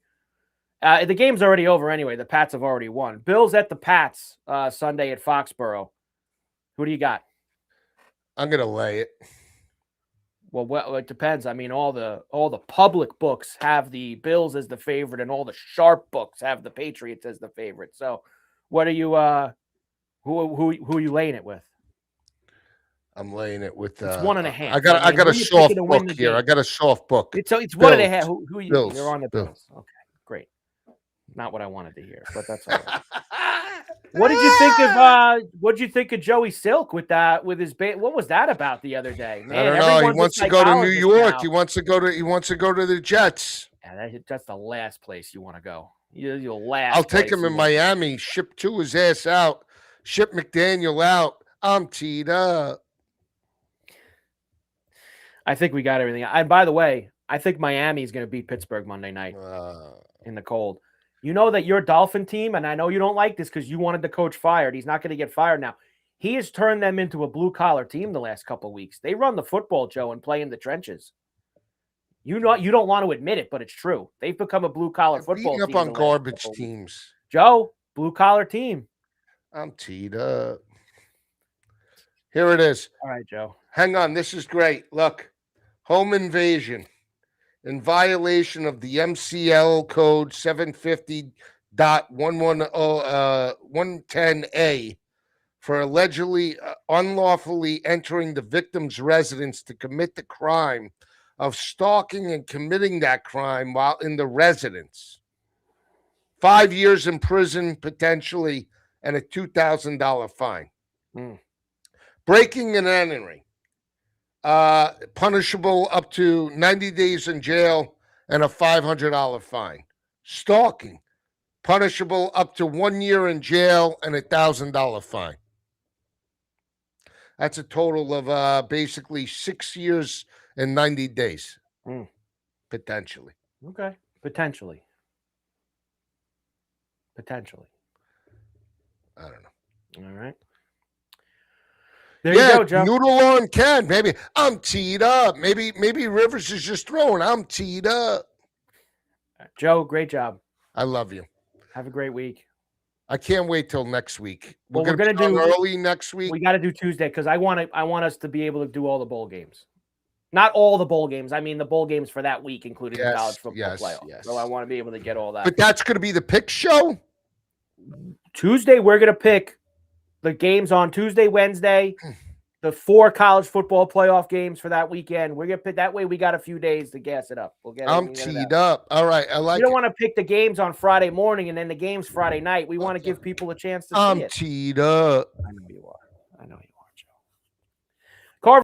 The game's already over anyway. The Pats have already won. Bills at the Pats Sunday at Foxborough. Who do you got? I'm gonna lay it. Well, it depends. I mean, all the public books have the Bills as the favorite, and all the sharp books have the Patriots as the favorite. So, what are you? Who are you laying it with? I'm laying it with. It's 1.5. I got who a are you soft picking to win book the here. game? I got a soft book. It's 1.5. Bills. Who you? Bills. You're on the Bills. Bills. Okay, great. Not what I wanted to hear, but that's all right. What did you think of Joey Silk with his what was that about the other day? Man, I don't know. He everyone's a wants to go to New psychologist York. now. He wants to go to the Jets. Yeah, that's the last place you want to go. You're last. I'll take place him you in wanna go. Miami. Ship to his ass out. Ship McDaniel out. I'm teed up. I think we got everything. And by the way, I think Miami is going to beat Pittsburgh Monday night in the cold. You know that your Dolphin team, and I know you don't like this because you wanted the coach fired. He's not going to get fired now. He has turned them into a blue-collar team the last couple of weeks. They run the football, Joe, and play in the trenches. You don't want to admit it, but it's true. They've become a blue-collar football Beating team. up on garbage teams. Joe, blue-collar team. I'm teed up. Here it is. All right, Joe. Hang on. This is great. Look. Home invasion in violation of the MCL code 750.110A for allegedly unlawfully entering the victim's residence to commit the crime of stalking and committing that crime while in the residence. 5 years in prison, potentially, and a $2,000 fine. Breaking and entering. Punishable up to 90 days in jail and a $500 fine. Stalking, punishable up to 1 year in jail and a $1,000 fine. That's a total of basically 6 years and 90 days, potentially. Okay, potentially. I don't know. All right. There you go, Joe. Noodle on Ken. Maybe I'm teed up. Maybe Rivers is just throwing. I'm teed up. Joe, great job. I love you. Have a great week. I can't wait till next week. We're gonna do early next week. We got to do Tuesday because I want us to be able to do all the bowl games. Not all the bowl games. I mean the bowl games for that week, including the college football playoff. Yes. So I want to be able to get all that. But that's going to be the pick show. Tuesday, we're going to pick the games on Tuesday, Wednesday, the 4 college football playoff games for that weekend. We're going to pick that way. We got a few days to gas it up. I'm teed up. All right. I like We don't want to pick the games on Friday morning and then the games Friday night. We want to give people a chance to see it. I'm teed up. I know you are.